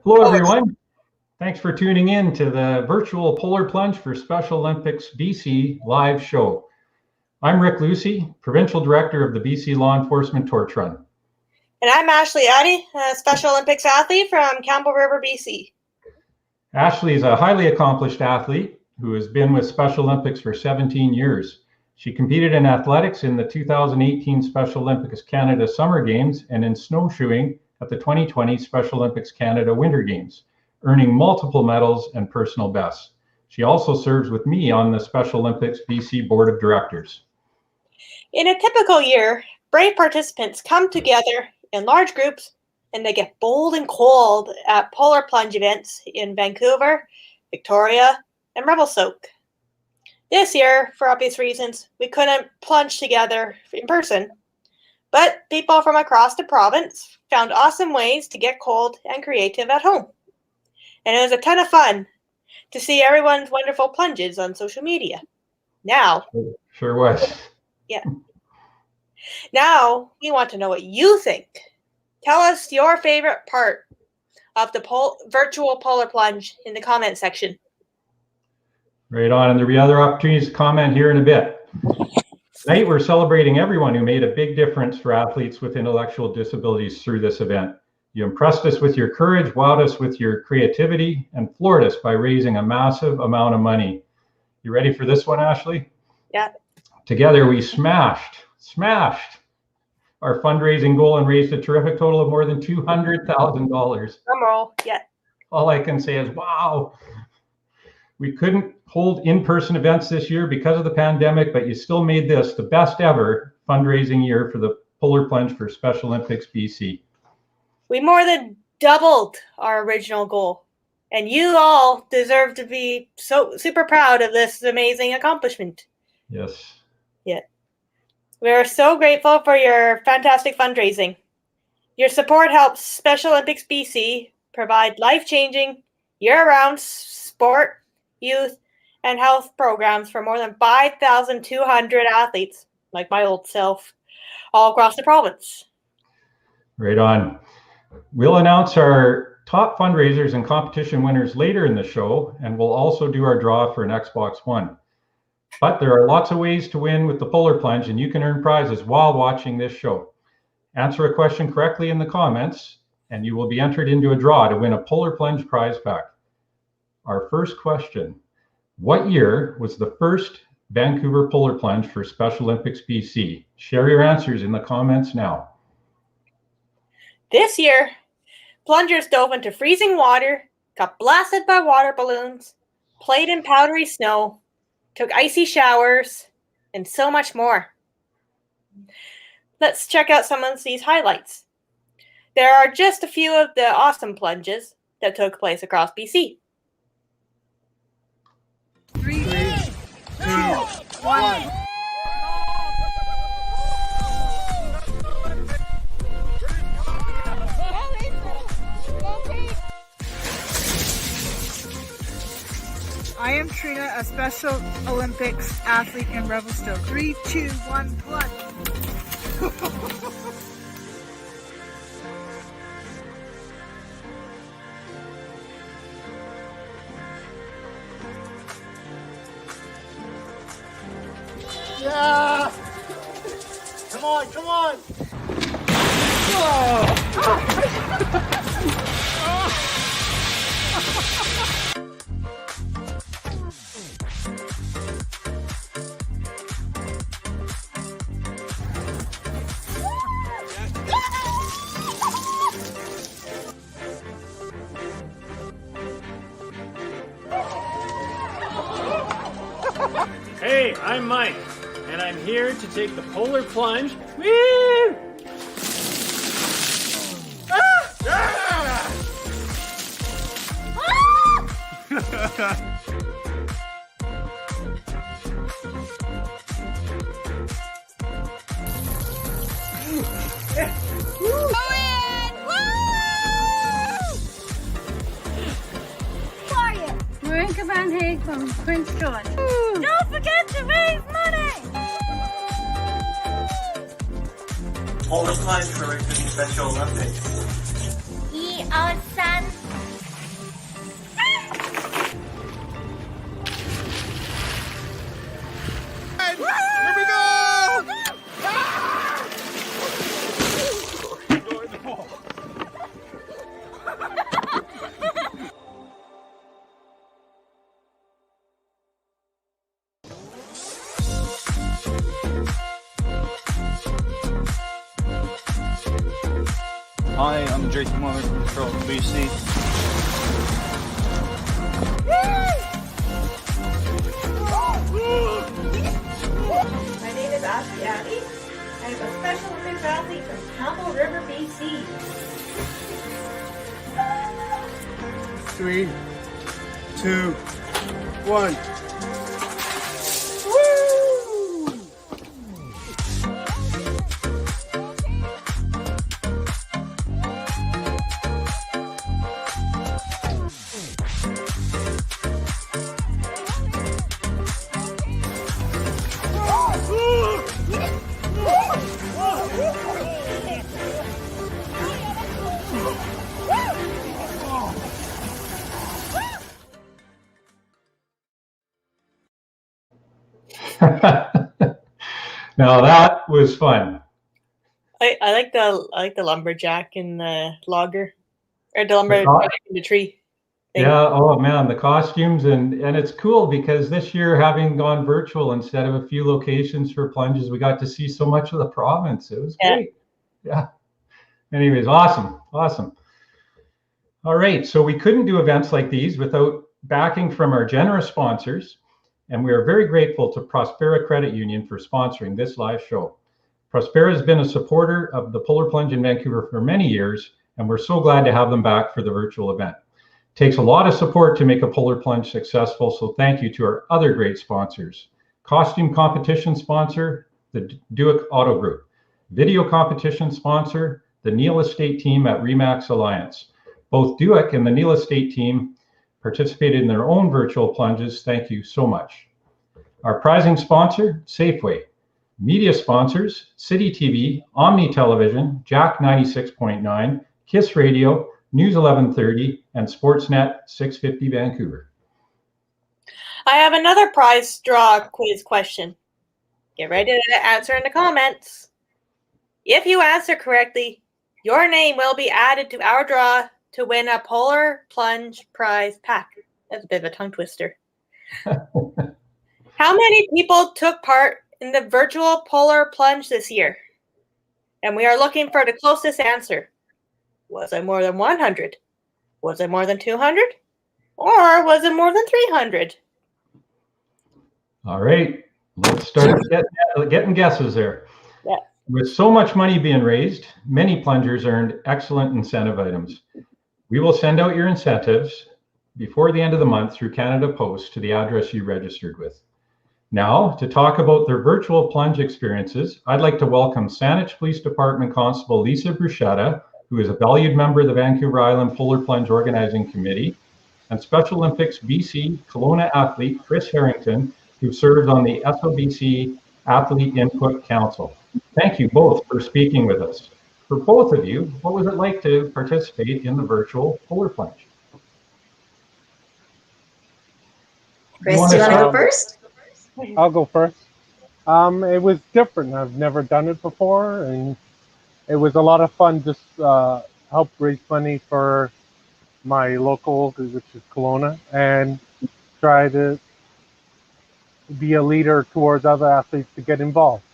Hello, everyone. Thanks for tuning in to the virtual Polar Plunge for Special Olympics BC live show. I'm Rick Lucy, Provincial Director of the BC Law Enforcement Torch Run. And I'm Adie, a Special Olympics athlete from Campbell River, BC. Ashley is a highly accomplished athlete who has been with Special Olympics for 17 years. She competed in athletics in the 2018 Special Olympics Canada Summer Games and in snowshoeing at the 2020 Special Olympics Canada Winter Games, earning multiple medals and personal bests. She also serves with me on the Special Olympics BC Board of Directors. In a typical year, brave participants come together in large groups and they get bold and cold at polar plunge events in Vancouver, Victoria, and Revelstoke. This year, for obvious reasons, we couldn't plunge together in person, but people from across the province found awesome ways to get cold and creative at home. And it was a ton of fun to see everyone's wonderful plunges on social media. Now, sure was. Yeah. Now, we want to know what you think. Tell us your favorite part of the virtual polar plunge in the comment section. Right on, and there'll be other opportunities to comment here in a bit. Tonight, we're celebrating everyone who made a big difference for athletes with intellectual disabilities through this event. You impressed us with your courage, wowed us with your creativity, and floored us by raising a massive amount of money. You ready for this one, Ashley? Yeah. Together, we smashed our fundraising goal and raised a terrific total of more than $200,000. Drum roll, yeah. All I can say is, wow. We couldn't hold in-person events this year because of the pandemic, but you still made this the best ever fundraising year for the Polar Plunge for Special Olympics BC. We more than doubled our original goal, and you all deserve to be so super proud of this amazing accomplishment. Yes. Yeah. We are so grateful for your fantastic fundraising. Your support helps Special Olympics BC provide life-changing, year-round sport, youth, and health programs for more than 5,200 athletes, like my old self, all across the province. Right on. We'll announce our top fundraisers and competition winners later in the show, and we'll also do our draw for an Xbox One. But there are lots of ways to win with the Polar Plunge, and you can earn prizes while watching this show. Answer a question correctly in the comments, and you will be entered into a draw to win a Polar Plunge prize pack. Our first question: what year was the first Vancouver Polar Plunge for Special Olympics BC? Share your answers in the comments now. This year, plungers dove into freezing water, got blasted by water balloons, played in powdery snow, took icy showers, and so much more. Let's check out some of these highlights. There are just a few of the awesome plunges that took place across BC. 3, 2, 1. I am Trina, a Special Olympics athlete in Revelstoke. 3, 2, 1, plunge. Yeah! Come on, come on! Hey, I'm Mike, and I'm here to take the Polar Plunge. Woo! Marinka Van Haeg from Prince George. Don't forget to raise money! Polar Plunge for the Special Olympics. We are San Hi, I'm Jason Miller from BC. My name is Adie. I am a Special Olympics athlete from Campbell River, BC. 3, 2, 1. Now that was fun. I like the lumberjack and the logger, or the lumberjack in the tree thing. Yeah, oh man, the costumes and it's cool because this year, having gone virtual instead of a few locations for plunges, we got to see so much of the province. It was great. Yeah. Anyways, awesome. All right, so we couldn't do events like these without backing from our generous sponsors, and we are very grateful to Prospera Credit Union for sponsoring this live show. Prospera has been a supporter of the Polar Plunge in Vancouver for many years, and we're so glad to have them back for the virtual event. It takes a lot of support to make a Polar Plunge successful, so thank you to our other great sponsors. Costume competition sponsor, the Duick Auto Group. Video competition sponsor, the Neil Estate team at Remax Alliance. Both Duick and the Neil Estate team participated in their own virtual plunges. Thank you so much. Our prizing sponsor, Safeway. Media sponsors, City TV, Omni Television, Jack 96.9, Kiss Radio, News 1130, and Sportsnet 650 Vancouver. I have another prize draw quiz question. Get ready to answer in the comments. If you answer correctly, your name will be added to our draw to win a Polar Plunge prize pack. That's a bit of a tongue twister. How many people took part in the virtual Polar Plunge this year? And we are looking for the closest answer. Was it more than 100? Was it more than 200? Or was it more than 300? All right, let's start getting guesses there. Yeah. With so much money being raised, many plungers earned excellent incentive items. We will send out your incentives before the end of the month through Canada Post to the address you registered with. Now, to talk about their virtual plunge experiences, I'd like to welcome Saanich Police Department Constable Lisa Bruschetta, who is a valued member of the Vancouver Island Polar Plunge Organizing Committee, and Special Olympics BC Kelowna athlete Chris Harrington, who serves on the SOBC Athlete Input Council. Thank you both for speaking with us. For both of you, what was it like to participate in the virtual Polar Plunge? Chris, do you want to go first? I'll go first. It was different. I've never done it before, and it was a lot of fun. Just help raise money for my local, which is Kelowna, and try to be a leader towards other athletes to get involved.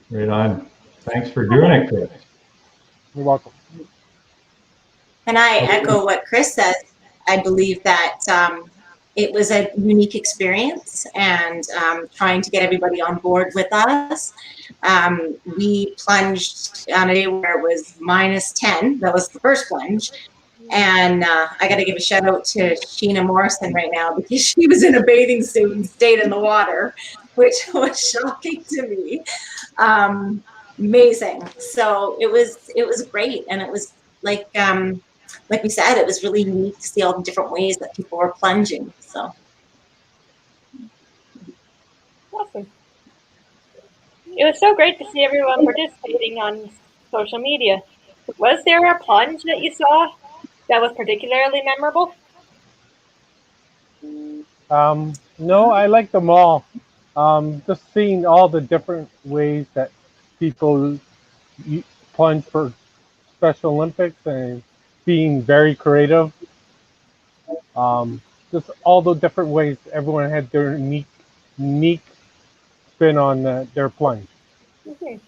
Right on. Thanks for doing it, Chris. You're welcome. And I echo what Chris says. I believe that it was a unique experience, and trying to get everybody on board with us. We plunged on a day where it was -10. That was the first plunge. And I got to give a shout out to Sheena Morrison right now, because she was in a bathing suit and stayed in the water, which was shocking to me. Amazing. So it was great, and it was like we said, it was really neat to see all the different ways that people were plunging. So Awesome. It was so great to see everyone participating on social media. Was there a plunge that you saw that was particularly memorable? No, I like them all. Just seeing all the different ways that people plunge for Special Olympics and being very creative. Just all the different ways everyone had their unique spin on their plunge. Okay.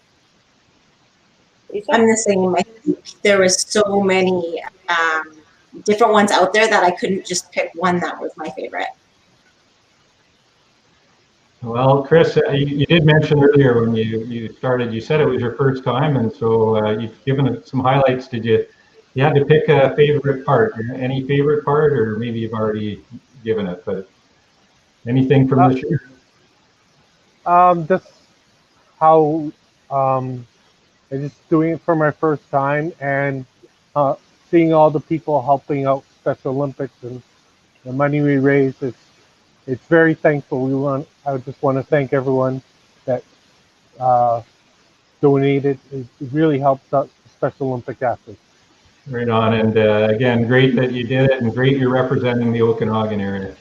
Lisa? I'm the same. I think there was so many different ones out there that I couldn't just pick one that was my favorite. Well, Chris, you did mention earlier when you started, you said it was your first time, and so you've given it some highlights. You had to pick a favorite part? Any favorite part, or maybe you've already given it, but anything from this year? Just how I'm just doing it for my first time, and seeing all the people helping out Special Olympics and the money we raise. It's very thankful. I just want to thank everyone that uh, donated. It really helps out Special Olympic athletes. Right on, and again, great that you did it, and great you're representing the Okanagan area.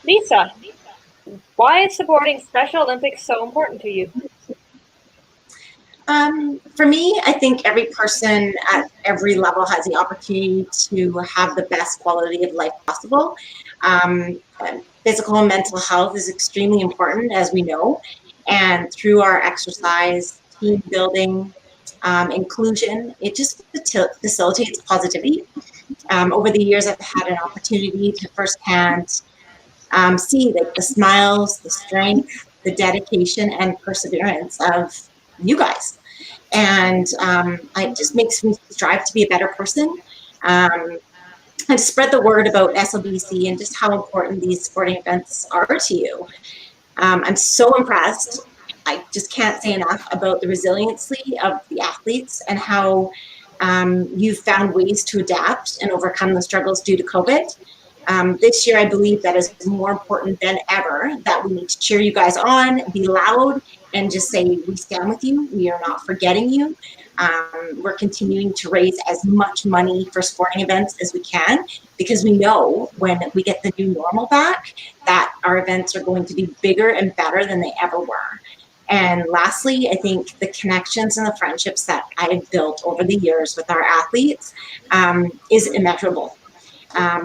Lisa, why is supporting Special Olympics so important to you? For me, I think every person at every level has the opportunity to have the best quality of life possible. Physical and mental health is extremely important, as we know, and through our exercise, team building, inclusion, it just facilitates positivity. Over the years, I've had an opportunity to firsthand see the smiles, the strength, the dedication, and perseverance of you guys. And it just makes me strive to be a better person and to spread the word about SOBC and just how important these sporting events are to you. I'm so impressed. I just can't say enough about the resiliency of the athletes and how you've found ways to adapt and overcome the struggles due to COVID. This year, I believe that is more important than ever, that we need to cheer you guys on, be loud, and just say, we stand with you. We are not forgetting you. We're continuing to raise as much money for sporting events as we can, because we know when we get the new normal back, that our events are going to be bigger and better than they ever were. And lastly, I think the connections and the friendships that I've built over the years with our athletes is immeasurable.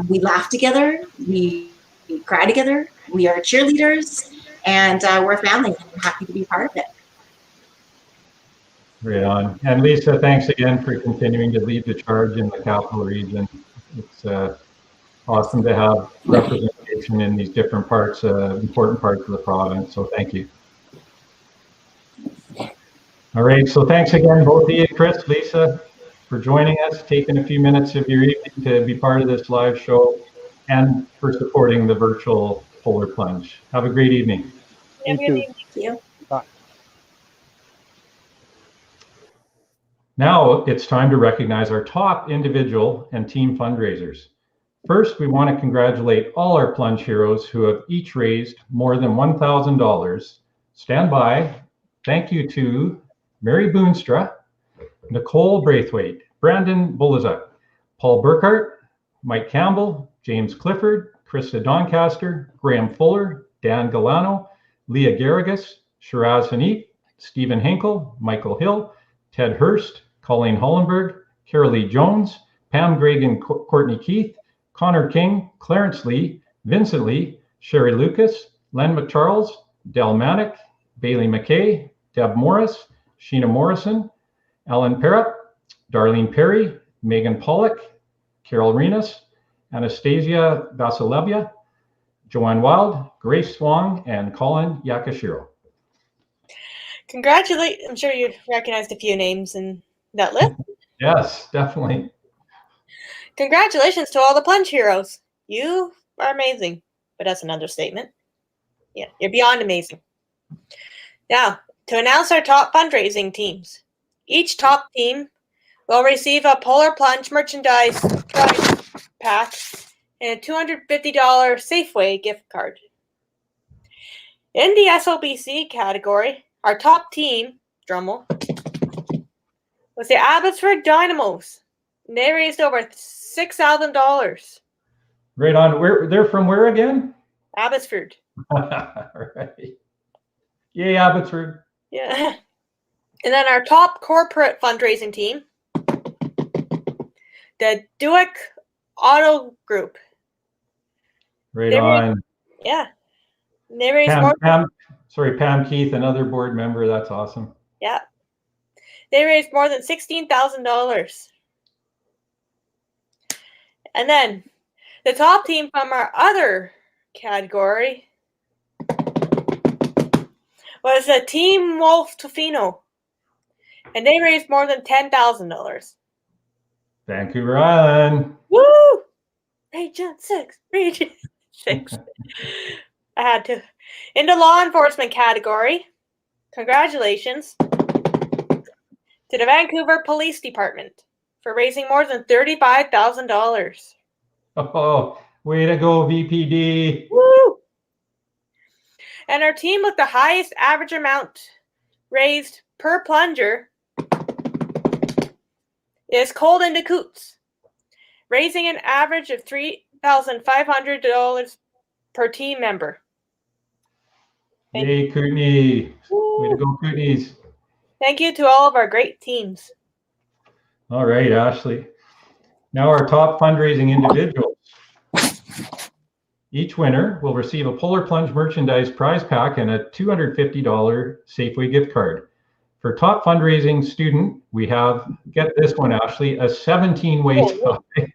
We laugh together, we cry together, we are cheerleaders, and we're family, and I'm happy to be part of it. Right on. And Lisa, thanks again for continuing to lead the charge in the Capital Region. It's awesome to have representation in these different parts, important parts of the province, so thank you. All right, so thanks again, both of you, Chris, Lisa, for joining us, taking a few minutes of your evening to be part of this live show, and for supporting the virtual Polar Plunge. Have a great evening. You too. Thank you. Bye. Now it's time to recognize our top individual and team fundraisers. First, we want to congratulate all our Plunge heroes who have each raised more than $1,000. Stand by. Thank you to Mary Boonstra, Nicole Braithwaite, Brandon Bulizuk, Paul Burkhart, Mike Campbell, James Clifford, Krista Doncaster, Graham Fuller, Dan Galano, Leah Garrigus, Shiraz Hanif, Stephen Hinkle, Michael Hill, Ted Hurst, Colleen Hollenberg, Carolee Jones, Pam Gregg and Courtney Keith, Connor King, Clarence Lee, Vincent Lee, Sherry Lucas, Len McCharles, Del Manick, Bailey McKay, Deb Morris, Sheena Morrison, Alan Perrup, Darlene Perry, Megan Pollock, Carol Renas, Anastasia Vasilevia, Joanne Wild, Grace Swang, and Colin Yakashiro. Congratulations. I'm sure you recognized a few names in that list. Yes, definitely. Congratulations to all the Plunge heroes. You are amazing, but that's an understatement. Yeah, you're beyond amazing. Now, to announce our top fundraising teams. Each top team will receive a Polar Plunge merchandise prize pack and a $250 Safeway gift card. In the SOBC category, our top team, drumroll, was the Abbotsford Dynamos. They raised over $6,000. Right on. They're from where again? Abbotsford. Right. Yay, Abbotsford. Yeah. And then our top corporate fundraising team, the Duick Auto Group. Right on. Yeah. They raised more. Pam Keith, another board member. That's awesome. Yeah. They raised more than $16,000. And then the top team from our other category was the Team Wolf Tofino. And they raised more than $10,000. Vancouver Island. Woo! Region 6. Region 6. I had to. In the law enforcement category, congratulations to the Vancouver Police Department for raising more than $35,000. Oh, way to go, VPD. Woo! And our team with the highest average amount raised per plunger is Cold and Coots, raising an average of $3,500 per team member. Hey, Kootenay. Way to go, Kootenays. Thank you to all of our great teams. All right, Ashley. Now our top fundraising individuals. Each winner will receive a Polar Plunge merchandise prize pack and a $250 Safeway gift card. For top fundraising student, we have, get this one, Ashley, a 17-way tie.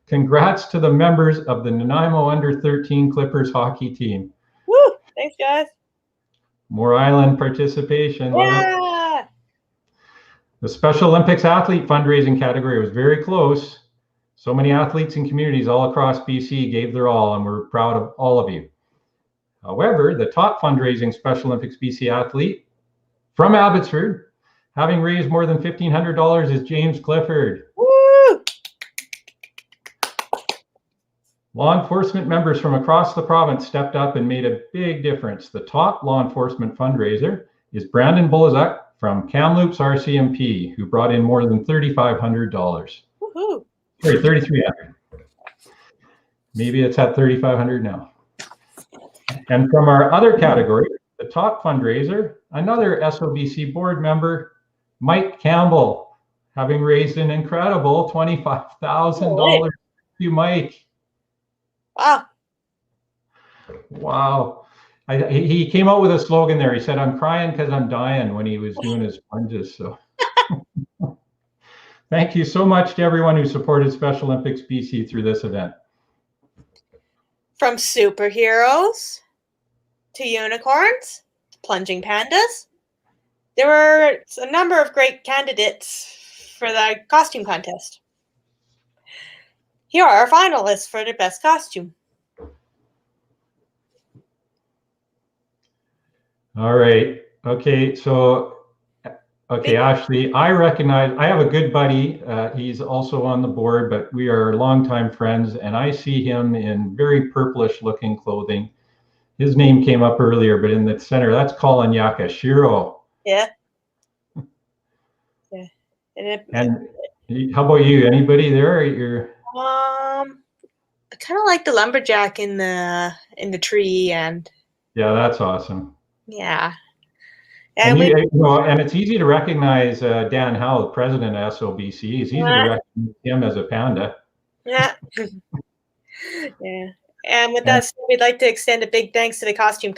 Congrats to the members of the Nanaimo Under 13 Clippers hockey team. Woo! Thanks, guys. More island participation. Yeah! The Special Olympics athlete fundraising category was very close. So many athletes and communities all across BC gave their all, and we're proud of all of you. However, the top fundraising Special Olympics BC athlete from Abbotsford, having raised more than $1,500, is James Clifford. Woo! Law enforcement members from across the province stepped up and made a big difference. The top law enforcement fundraiser is Brandon Bulazuk from Kamloops RCMP, who brought in more than $3,500. Woohoo! Sorry, $3,300. Maybe it's at $3,500 now. And from our other category, the top fundraiser, another SOBC board member, Mike Campbell, having raised an incredible $25,000. Thank you, Mike. Wow. Wow. He came out with a slogan there. He said, "I'm crying because I'm dying," when he was doing his plunges. So thank you so much to everyone who supported Special Olympics BC through this event. From superheroes to unicorns, plunging pandas, there were a number of great candidates for the costume contest. Here are our finalists for the best costume. All right. Okay. So, okay, Ashley, I have a good buddy. He's also on the board, but we are longtime friends, and I see him in very purplish looking clothing. His name came up earlier, but in the center, that's Colin Yakashiro. Yeah. Yeah. And how about you? Anybody there? I kind of like the lumberjack in the tree, and yeah, that's awesome. Yeah. And it's easy to recognize Dan Howe, the president of SOBC. It's easy to recognize him as a panda. Yeah. Yeah. And with that said, we'd like to extend a big thanks to the costume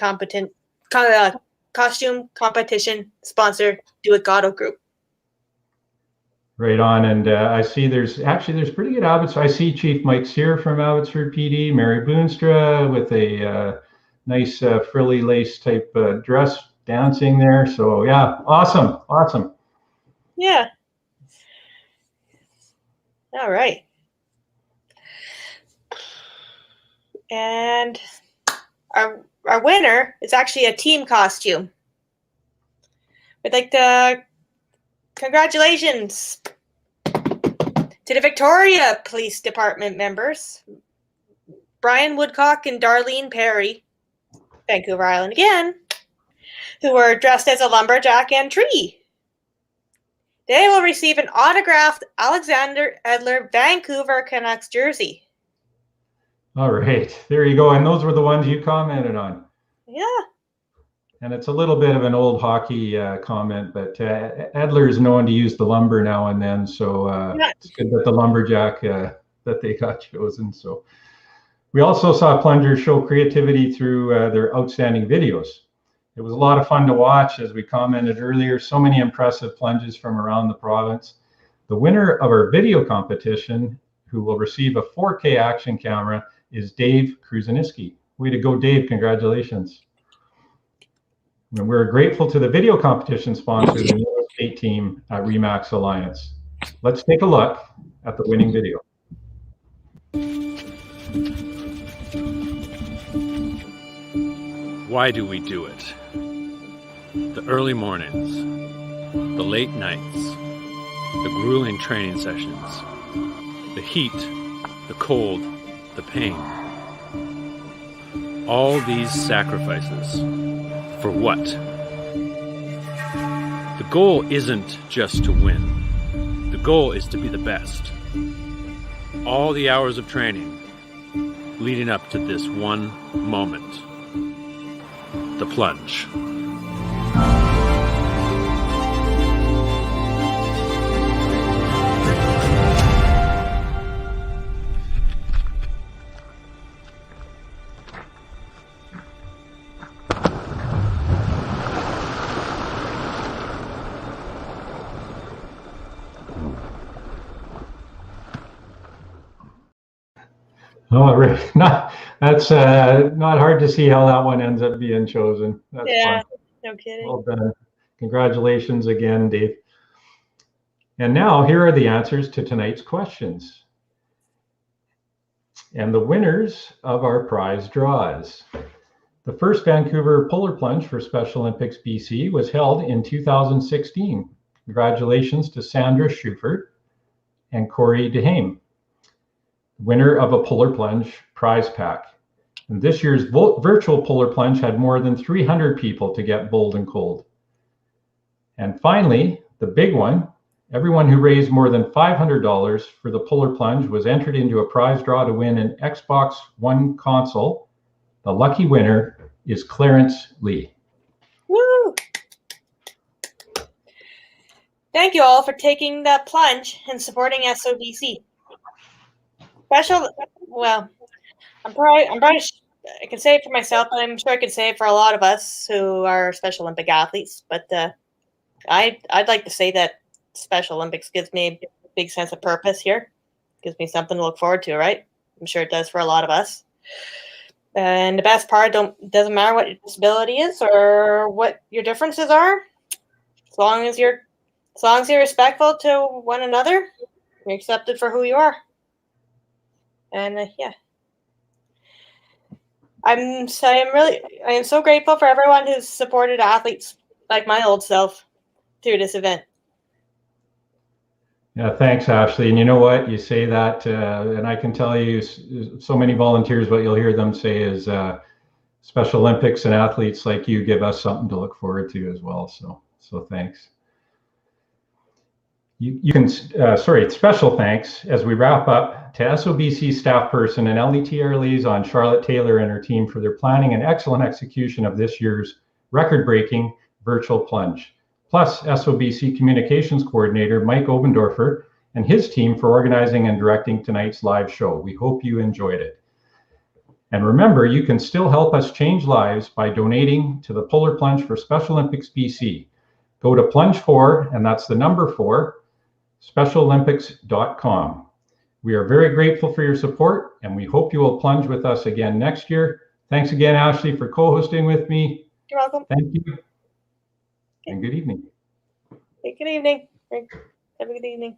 competition sponsor, Do It Gatto Group. Right on. And I see there's pretty good Abbotsford. I see Chief Mike Sear from Abbotsford PD, Mary Boonstra with a nice frilly lace type dress dancing there. So yeah, awesome. Yeah. All right. And our winner is actually a team costume. We'd like to congratulations to the Victoria Police Department members, Brian Woodcock and Darlene Perry, Vancouver Island again, who were dressed as a lumberjack and tree. They will receive an autographed Alexander Edler Vancouver Canucks jersey. All right, there you go. And those were the ones you commented on. Yeah. And it's a little bit of an old hockey comment, but Edler is known to use the lumber now and then. So it's good that the lumberjack that they got chosen. So we also saw plungers show creativity through their outstanding videos. It was a lot of fun to watch, as we commented earlier. So many impressive plunges from around the province. The winner of our video competition, who will receive a 4K action camera, is Dave Kruzaniski. Way to go, Dave. Congratulations. And we're grateful to the video competition sponsor, the real estate team at Remax Alliance. Let's take a look at the winning video. Why do we do it? The early mornings, the late nights, the grueling training sessions, the heat, the cold, the pain. All these sacrifices, for what? The goal isn't just to win. The goal is to be the best. All the hours of training leading up to this one moment, the plunge. Oh, right. That's not hard to see how that one ends up being chosen. That's Yeah, fun. no kidding. Well done. Congratulations again, Dave. And now here are the answers to tonight's questions. And the winners of our prize draws. The first Vancouver Polar Plunge for Special Olympics BC was held in 2016. Congratulations to Sandra Schufert and Corey DeHame, winner of a Polar Plunge prize pack. And this year's virtual Polar Plunge had more than 300 people to get bold and cold. And finally, the big one, everyone who raised more than $500 for the Polar Plunge was entered into a prize draw to win an Xbox One console. The lucky winner is Clarence Lee. Woo! Thank you all for taking the plunge and supporting SOBC. Well, I'm probably I can say it for myself, but I'm sure I can say it for a lot of us who are Special Olympic athletes. But I'd like to say that Special Olympics gives me a big sense of purpose here. Gives me something to look forward to, right? I'm sure it does for a lot of us. And the best part, doesn't matter what your disability is or what your differences are, as long as you're respectful to one another, you're accepted for who you are. And yeah, I am so grateful for everyone who's supported athletes like my old self through this event. Yeah, thanks, Ashley. And you know what? You say that, and I can tell you so many volunteers, what you'll hear them say is Special Olympics and athletes like you give us something to look forward to as well. So thanks. You can, special thanks as we wrap up to SOBC staff person and LETR liaison Charlotte Taylor and her team for their planning and excellent execution of this year's record-breaking virtual plunge. Plus SOBC communications coordinator Mike Obendorfer and his team for organizing and directing tonight's live show. We hope you enjoyed it. And remember, you can still help us change lives by donating to the Polar Plunge for Special Olympics BC. Go to Plunge 4, and that's the number 4, specialolympics.com. We are very grateful for your support, and we hope you will plunge with us again next year. Thanks again, Ashley, for co-hosting with me. You're welcome. Thank you. And good evening. Hey, good evening. Have a good evening.